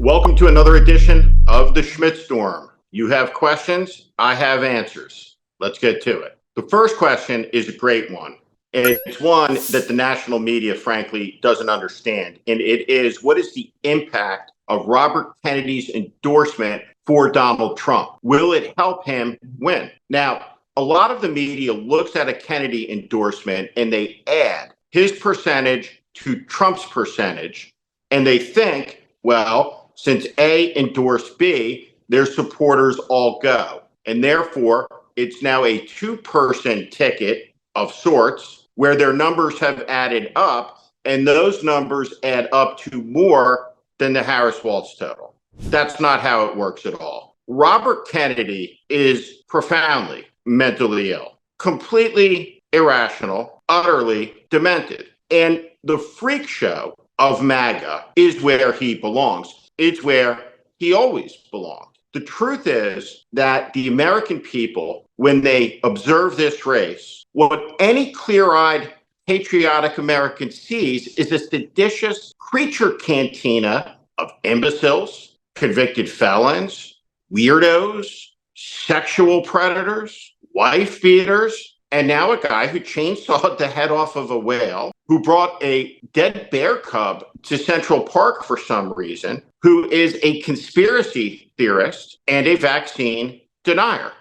Welcome to another edition of the Schmidt Storm. You have questions, I have answers. Let's get to it. The first question is a great one. And it's one that the national media, frankly, doesn't understand. And it is, what is the impact of Robert Kennedy's endorsement for Donald Trump? Will it help him win? Now, a lot of the media looks at a Kennedy endorsement and they add his percentage to Trump's percentage. And they think, well, since A endorsed B, their supporters all go. And therefore, it's now a two-person ticket of sorts where their numbers have added up, and those numbers add up to more than the Harris-Walz total. That's not how it works at all. Robert Kennedy is profoundly mentally ill, completely irrational, utterly demented. And the freak show of MAGA is where he belongs. It's where he always belonged. The truth is that the American people, when they observe this race, what any clear-eyed, patriotic American sees is a seditious creature cantina of imbeciles, convicted felons, weirdos, sexual predators, wife beaters, and now a guy who chainsawed the head off of a whale, who brought a dead bear cub to Central Park for some reason, who is a conspiracy theorist and a vaccine denier.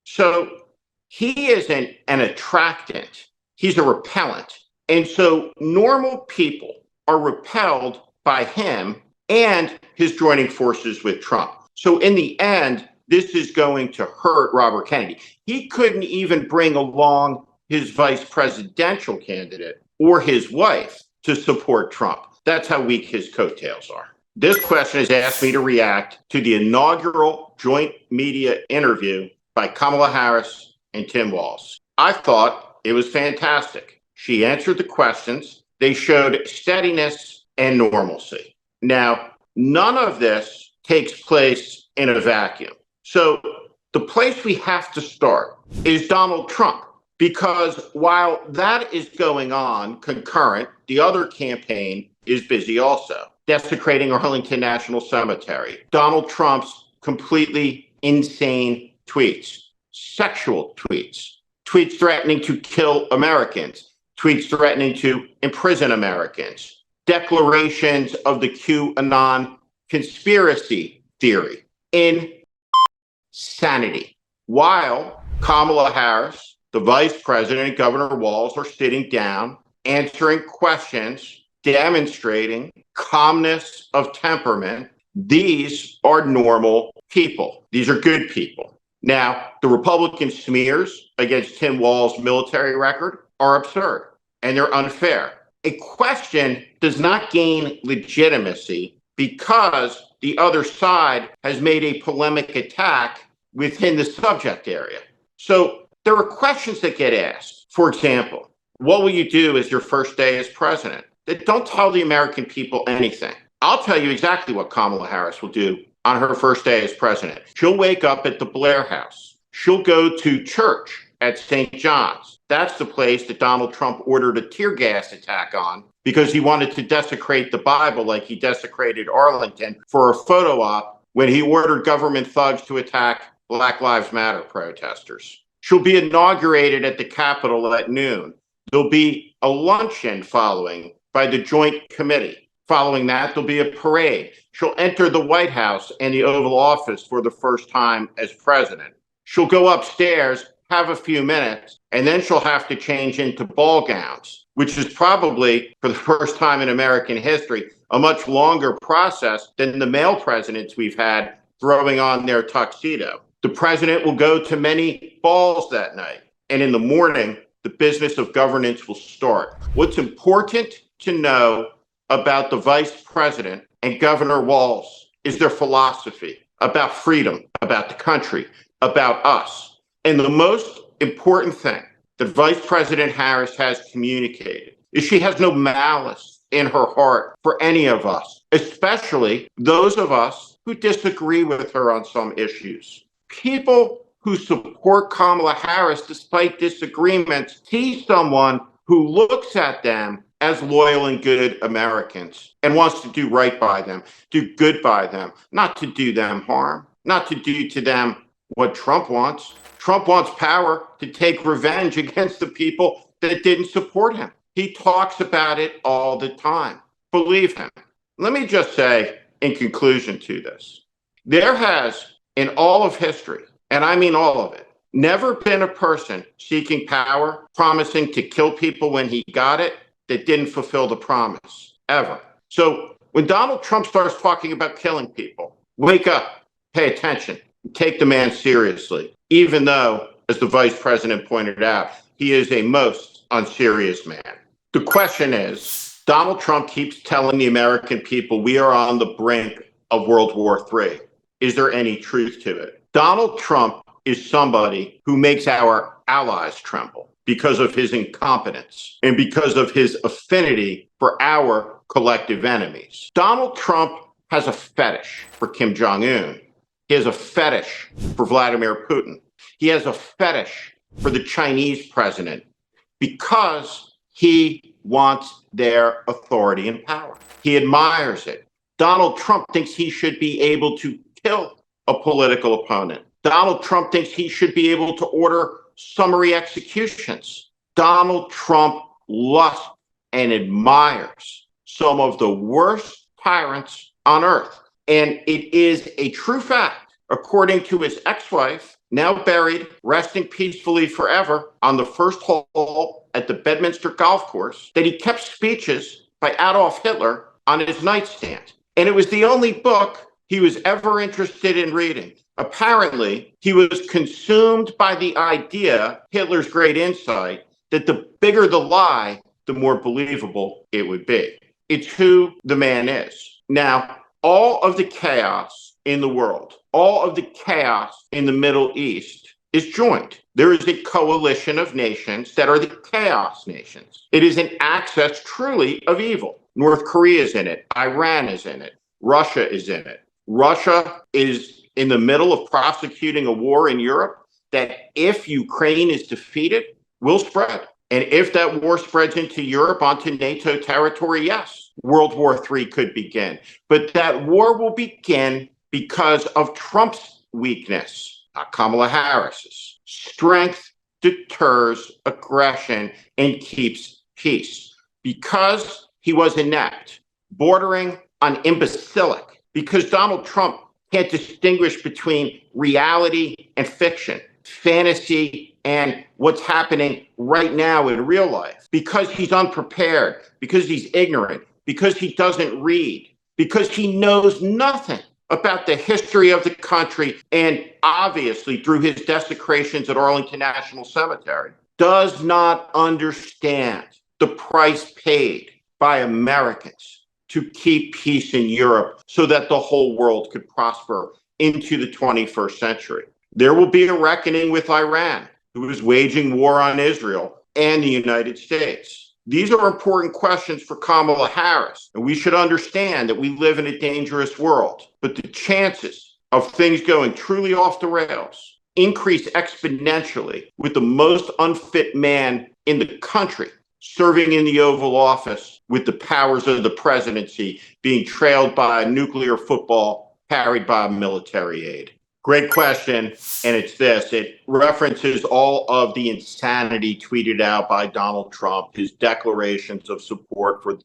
So he isn't an attractant, he's a repellent. And so normal people are repelled by him and his joining forces with Trump. So in the end, this is going to hurt Robert Kennedy. He couldn't even bring along his vice presidential candidate or his wife to support Trump. That's how weak his coattails are. This question has asked me to react to the inaugural joint media interview by Kamala Harris and Tim Walz. I thought it was fantastic. She answered the questions. They showed steadiness and normalcy. Now, none of this takes place in a vacuum. So the place we have to start is Donald Trump, because while that is going on concurrent, the other campaign is busy also, desecrating Arlington National Cemetery. Donald Trump's completely insane tweets, sexual tweets, tweets threatening to kill Americans, tweets threatening to imprison Americans, declarations of the QAnon conspiracy theory. Insanity. While Kamala Harris, the vice president, and Governor Walz are sitting down, answering questions, demonstrating calmness of temperament. These are normal people. These are good people. Now, the Republican smears against Tim Walz's military record are absurd and they're unfair. A question does not gain legitimacy because the other side has made a polemic attack within the subject area. So there are questions that get asked. For example, what will you do as your first day as president? That don't tell the American people anything. I'll tell you exactly what Kamala Harris will do on her first day as president. She'll wake up at the Blair House. She'll go to church at St. John's. That's the place that Donald Trump ordered a tear gas attack on because he wanted to desecrate the Bible like he desecrated Arlington for a photo op when he ordered government thugs to attack Black Lives Matter protesters. She'll be inaugurated at the Capitol at noon. There'll be a luncheon following by the Joint Committee. Following that, there'll be a parade. She'll enter the White House and the Oval Office for the first time as president. She'll go upstairs, have a few minutes, and then she'll have to change into ball gowns, which is probably, for the first time in American history, a much longer process than the male presidents we've had throwing on their tuxedo. The president will go to many balls that night, and in the morning, the business of governance will start. What's important to know about the vice president and Governor Walz is their philosophy about freedom, about the country, about us. And the most important thing that Vice President Harris has communicated is she has no malice in her heart for any of us, especially those of us who disagree with her on some issues. People who support Kamala Harris despite disagreements see someone who looks at them as loyal and good Americans and wants to do right by them, do good by them, not to do them harm, not to do to them what Trump wants. Trump wants power to take revenge against the people that didn't support him. He talks about it all the time. Believe him. Let me just say, in conclusion to this, there has, in all of history, and I mean all of it, never been a person seeking power, promising to kill people when he got it, that didn't fulfill the promise, ever. So when Donald Trump starts talking about killing people, wake up, pay attention, take the man seriously, even though, as the vice president pointed out, he is a most unserious man. The question is, Donald Trump keeps telling the American people we are on the brink of World War III. Is there any truth to it? Donald Trump is somebody who makes our allies tremble because of his incompetence and because of his affinity for our collective enemies. Donald Trump has a fetish for Kim Jong-un. He has a fetish for Vladimir Putin. He has a fetish for the Chinese president because he wants their authority and power. He admires it. Donald Trump thinks he should be able to kill a political opponent. Donald Trump thinks he should be able to order summary executions. Donald Trump lusts and admires some of the worst tyrants on earth. And it is a true fact, according to his ex-wife, now buried, resting peacefully forever on the first hole at the Bedminster Golf Course, that he kept speeches by Adolf Hitler on his nightstand. And it was the only book he was ever interested in reading. Apparently, he was consumed by the idea, Hitler's great insight, that the bigger the lie, the more believable it would be. It's who the man is. Now, all of the chaos in the world, all of the chaos in the Middle East is joined. There is a coalition of nations that are the chaos nations. It is an axis truly of evil. North Korea is in it. Iran is in it. Russia is in it. Russia is in the middle of prosecuting a war in Europe that, if Ukraine is defeated, will spread. And if that war spreads into Europe, onto NATO territory, yes, World War III could begin. But that war will begin because of Trump's weakness, not Kamala Harris's. Strength deters aggression and keeps peace. Because he was inept, bordering on imbecilic, because Donald Trump can't distinguish between reality and fiction, fantasy and what's happening right now in real life, because he's unprepared, because he's ignorant, because he doesn't read, because he knows nothing about the history of the country, and obviously through his desecrations at Arlington National Cemetery, does not understand the price paid by Americans to keep peace in Europe so that the whole world could prosper into the 21st century. There will be a reckoning with Iran, who is waging war on Israel, and the United States. These are important questions for Kamala Harris, and we should understand that we live in a dangerous world. But the chances of things going truly off the rails increase exponentially with the most unfit man in the country serving in the Oval Office, with the powers of the presidency being trailed by a nuclear football carried by a military aide. Great question, and it's this. It references all of the insanity tweeted out by Donald Trump, his declarations of support for the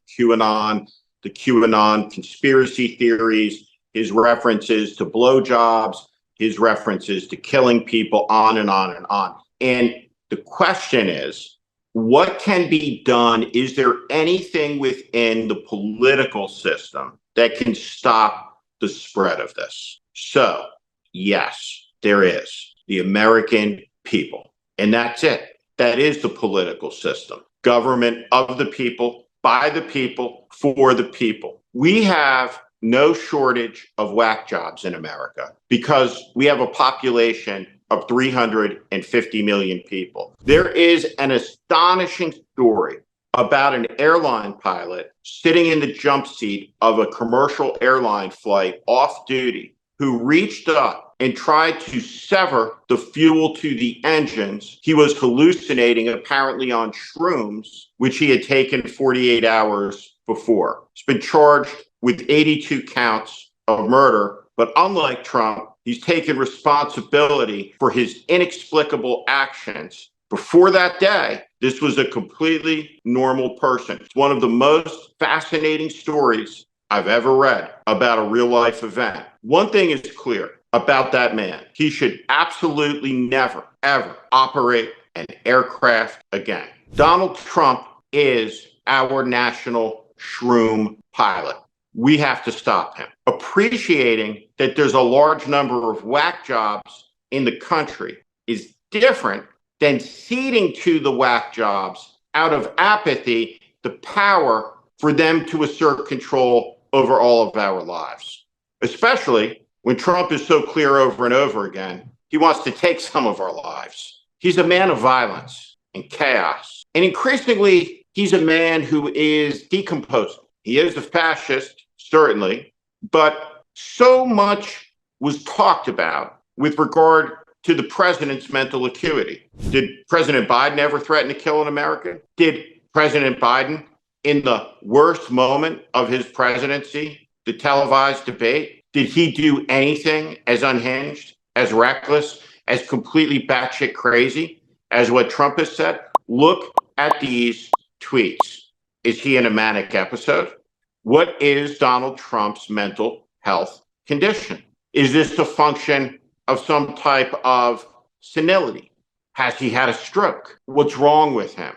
QAnon conspiracy theories, his references to blowjobs, his references to killing people, on and on and on. And the question is, what can be done? Is there anything within the political system that can stop the spread of this? So, yes, there is. The American people. And that's it. That is the political system. Government of the people, by the people, for the people. We have no shortage of whack jobs in America because we have a population of 350 million people. There is an astonishing story about an airline pilot sitting in the jump seat of a commercial airline flight off duty who reached up and tried to sever the fuel to the engines. He was hallucinating, apparently on shrooms, which he had taken 48 hours before. He's been charged with 82 counts of murder, but unlike Trump, he's taken responsibility for his inexplicable actions. Before that day, this was a completely normal person. It's one of the most fascinating stories I've ever read about a real life event. One thing is clear about that man. He should absolutely never, ever operate an aircraft again. Donald Trump is our national shroom pilot. We have to stop him. Appreciating that there's a large number of whack jobs in the country is different than ceding to the whack jobs out of apathy the power for them to assert control over all of our lives, especially when Trump is so clear over and over again, he wants to take some of our lives. He's a man of violence and chaos. And increasingly, he's a man who is decomposing. He is a fascist, certainly, but so much was talked about with regard to the president's mental acuity. Did President Biden ever threaten to kill an American? Did President Biden, in the worst moment of his presidency, the televised debate, did he do anything as unhinged, as reckless, as completely batshit crazy as what Trump has said? Look at these tweets. Is he in a manic episode? What is Donald Trump's mental health condition? Is this a function of some type of senility? Has he had a stroke? What's wrong with him?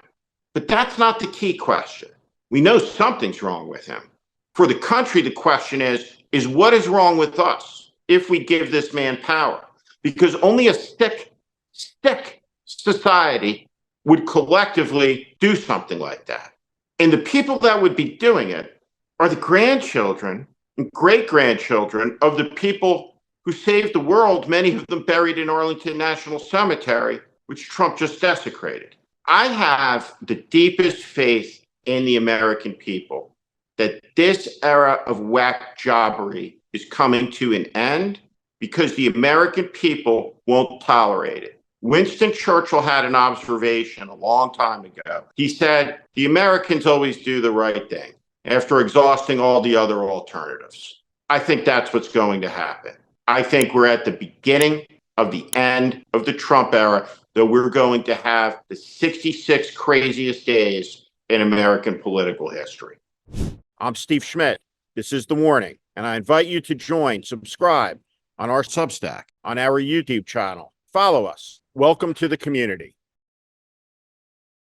But that's not the key question. We know something's wrong with him. For the country, the question is what is wrong with us if we give this man power? Because only a sick society would collectively do something like that. And the people that would be doing it are the grandchildren and great-grandchildren of the people who saved the world, many of them buried in Arlington National Cemetery, which Trump just desecrated. I have the deepest faith in the American people that this era of whack jobbery is coming to an end because the American people won't tolerate it. Winston Churchill had an observation a long time ago. He said, the Americans always do the right thing after exhausting all the other alternatives. I think that's what's going to happen. I think we're at the beginning of the end of the Trump era, that we're going to have the 66 craziest days in American political history. I'm Steve Schmidt. This is The Warning, and I invite you to subscribe on our Substack, on our YouTube channel. Follow us. Welcome to the community.